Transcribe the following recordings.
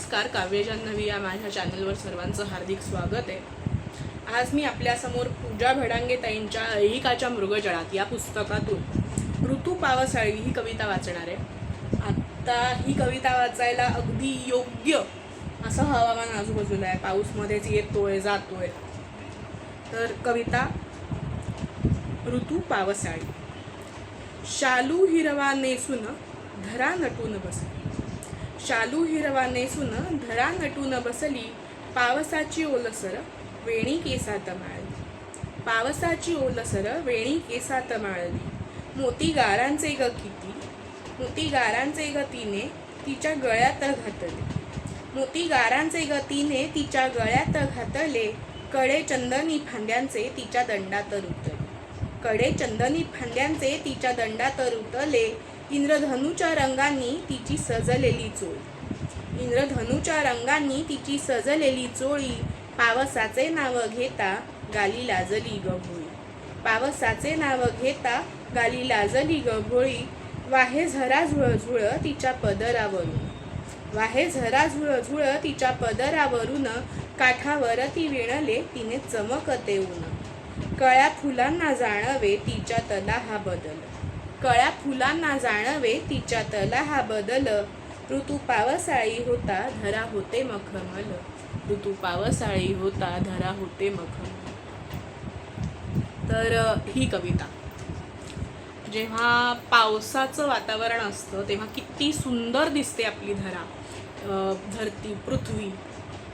नमस्कार, काव्य जान्हवी या माझ्या चॅनलवर सर्वांचं हार्दिक स्वागत आहे. आज मी आपल्यासमोर पूजा भडांगे ताईंच्या ऐहिकाच्या मृगजळात या पुस्तकातून ऋतू पावसाळी ही कविता वाचणार आहे. आत्ता ही कविता वाचायला अगदी योग्य असं हवामान आजूबाजूला आहे. पाऊस मध्येच येतोय जातोय. तर कविता ऋतू पावसाळी. शालू हिरवा नेसून धरा नटून बसली. शालू हिरवा नेसून धरा नटून बसली. पावसाची ओलसर वेणी केसात माळली. पावसाची ओलसर वेणी केसात माळली. मोती गारांचे ग किती, मोती गारांचे ग तिने तिच्या गळ्यात घातले. मोती गारांचे ग तिने तिच्या गळ्यात घातले. कडे चंदनी फांद्यांचे तिच्या दंडात रुतले. कडे चंदनी फांद्यांचे तिच्या दंडात रुतले. इंद्रधनुच्या रंगांनी तिची सजलेली चोळी. इंद्रधनुच्या रंगांनी तिची सजलेली चोळी. पावसाचे नाव घेता गाली लाजली ग भोळी. पावसाचे नाव घेता गाली लाजली ग भोळी. वाहे झरा झुळझुळ तिच्या पदरावरून. वाहे झरा झुळझुळ तिच्या पदरावरून. काठावर ती विणले तिने चमकते ऊन. कळ्या फुलांना जाणवे तिच्यातला हा बदल. कळ्या फुलांना जाणवे तिच्यातला हा बदल. ऋतू पावसाळी होता धरा होते मखमल. ऋतू पावसाळी होता धरा होते मखमल. तर ही कविता जेव्हा पावसाचं वातावरण असतं तेव्हा किती सुंदर दिसते आपली धरा, धरती, पृथ्वी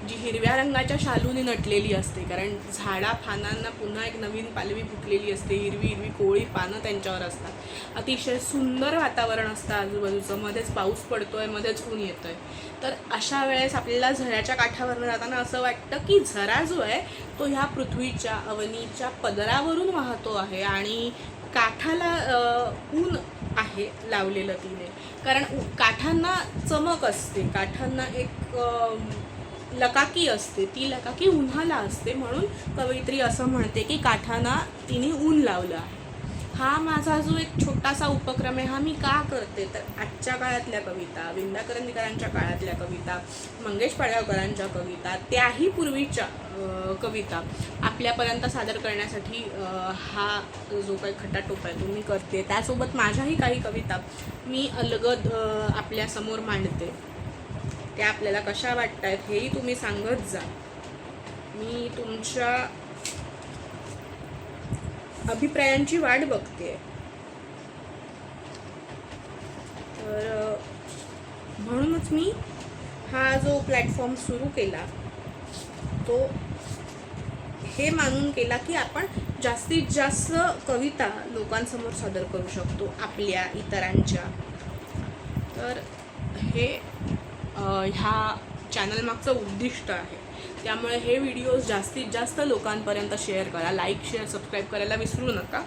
जी हिरव्या रंगाच्या शालूने नटलेली असते. कारण झाडा पानांना पुन्हा एक नवीन पालवी फुटलेली असते. हिरवी हिरवी कोळी पानं त्यांच्यावर असतात. अतिशय सुंदर वातावरण असतं आजूबाजूचं. मध्येच पाऊस पडतोय, मध्येच ऊन येतोय. तर अशा वेळेस आपल्याला झऱ्याच्या काठावरनं जाताना असं वाटतं की झरा जो आहे तो ह्या पृथ्वीच्या अवनीच्या पदरावरून वाहतो आहे आणि काठाला ऊन आहे लावलेलं तिने. कारण काठांना चमक असते, काठांना एक लकाकी असते. ती लकाकी उन्हाला असते. म्हणून कवयित्री असं म्हणते की काठांना तिने ऊन लावलं आहे. हा माझा जो एक छोटासा उपक्रम आहे हा मी का करते तर आजच्या काळातल्या कविता, विंदा करंदीकरांच्या काळातल्या कविता, मंगेश पाडगावकरांच्या कविता, त्याही पूर्वीच्या कविता आपल्यापर्यंत सादर करण्यासाठी हा जो काही खटाटोप आहे तो मी करते. त्यासोबत माझ्याही काही कविता मी अलगद आपल्यासमोर मांडते. त्या आपल्याला कशा वाटतायत हेही तुम्ही सांगत जा. मी तुमच्या अभिप्रायांची वाट बघते. तर म्हणूनच मी हा जो प्लॅटफॉर्म सुरू केला तो हे मानून केला की आपण जास्तीत जास्त कविता लोकांसमोर सादर करू शकतो, आपल्या, इतरांच्या. तर हे ह्या चॅनल मागचं उद्दिष्ट आहे. त्यामुळे हे व्हिडिओज जास्तीत जास्त लोकांपर्यंत शेअर करा. लाईक, शेअर, सबस्क्राईब करायला विसरू नका.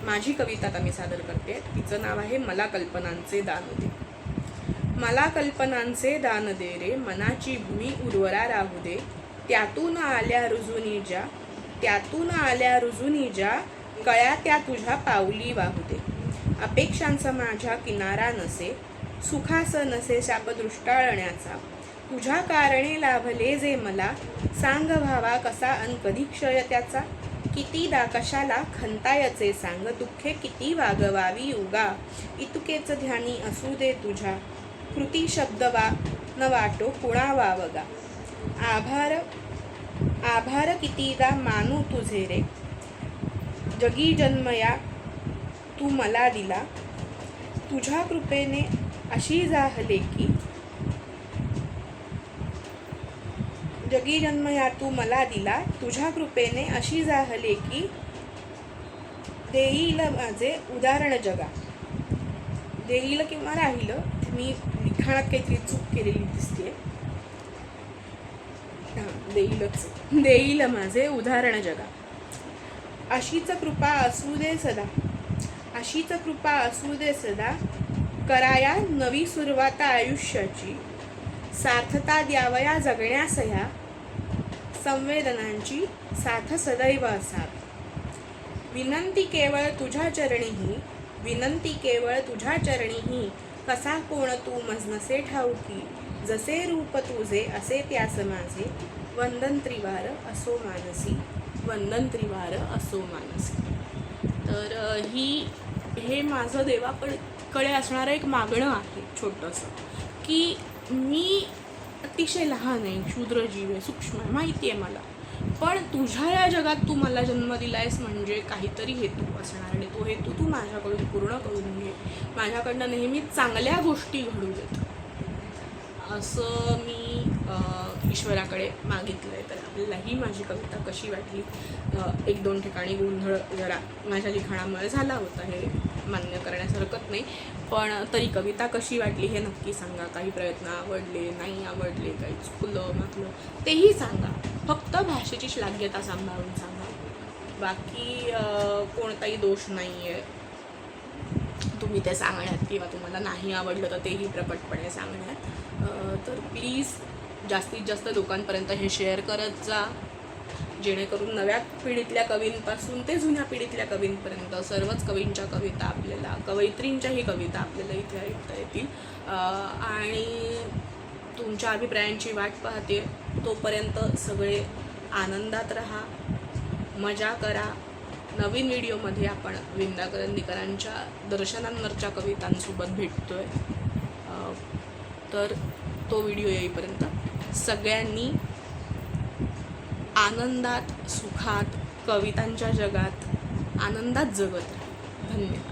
माझी कविता आता मी सादर करते. तिचं नाव आहे मला कल्पनांचे दान दे. मला कल्पनांचे दान दे रे, मनाची भूमी उर्वरा राहू दे. त्यातून आल्या रुजुनी ज्या, त्यातून आल्या रुजुनी ज्या, कळ्या त्या तुझ्या पावली वाहू दे. अपेक्षांचा माझ्या किनारा नसे, सुखास नसे शाप दृष्टाळण्याचा. तुझ्या कारणे लाभले जे मला, सांग भावा कसा अन कधी क्षय त्याचा. कितीदा कशाला खंतायचे सांग, दुःखे किती वागवावी उगा. इतकेच ध्यानी असू दे तुझ्या, कृती शब्द न वाटो कुणा वावगा. आभार आभार कितीदा मानू तुझे रे, जगी जन्मया तू मला दिला. तुझ्या कृपेने अशी जाहले की, जगी जन्मया तू मला दिला. तुझ्या कृपेने अशी जाहले की, देईल माझे उदाहरण जगा. देईल किंवा राहील, मी लिखाणात काहीतरी चूक केलेली दिसते. देईलच, देईल माझे उदाहरण जगा. अशीच कृपा असू दे सदा, अशीच कृपा असू दे सदा. कराया नवी सुरुवात आयुष्याची, सार्थता द्यावया जगण्यास ह्या. संवेदनांची साथ सदैव असावी. विनंती केवळ तुझ्या चरणीही, विनंती केवळ तुझ्या चरणीही. कसा कोण तू मज नसे ठाऊकी, जसे रूप तुझे असे त्यास माझे, वंदन त्रिवार असो मानसी, वंदन त्रिवार असो मानसी. तर हे माझं देवाकडे असणारं एक मागणं आहे छोटंसं, की मी अतिशय लहान आहे, क्षुद्र जीव आहे, सूक्ष्म आहे, माहिती आहे मला, पण तुझ्या या जगात तू मला जन्म दिलायस म्हणजे काहीतरी हेतू असणार, आणि तो हेतू तू माझ्याकडून पूर्ण करून घे, माझ्याकडनं नेहमी चांगल्या गोष्टी घडू देत, असं मी ईश्वराकडे मागितलं आहे. तर आपल्याला ही माझी कविता कशी वाटली, 1-2 ठिकाणी गोंधळ जरा माझ्या लिखाणामुळे झाला होता, हे मान्य करण्यास हरकत नाही, पण तरी कविता कशी वाटली हे नक्की सांगा. काही प्रयत्न आवडले, नाही आवडले, काही चुकलं मागलं तेही सांगा. फक्त भाषेची श्लाघ्यता सांभाळून सांगा, बाकी कोणताही दोष नाही आहे तुम्ही ते सांगण्यात, किंवा तुम्हाला नाही आवडलं तर तेही प्रकटपणे सांगण्यात. तर प्लीज जास्तीत जास्त लोकांपर्यंत हे शेअर करत जा, जेणेकरून नव्या पिढीतल्या कवींपासून ते जुन्या पिढीतल्या कवींपर्यंत सर्वच कवींच्या कविता आपल्याला, कवयित्रींच्याही कविता आपल्याला इथे ऐकता येतील. आणि तुमच्या अभिप्रायांची वाट पाहते. तोपर्यंत सगळे आनंदात राहा, मजा करा. नवीन व्हिडिओमध्ये आपण विंदा करंदीकरांच्या दर्शनांवरच्या कवितांसोबत भेटतोय. तर तो व्हिडिओ येईपर्यंत सगळ्यांनी आनंदात, सुखात, कवितांच्या जगात आनंदात जगत राहा. धन्यवाद.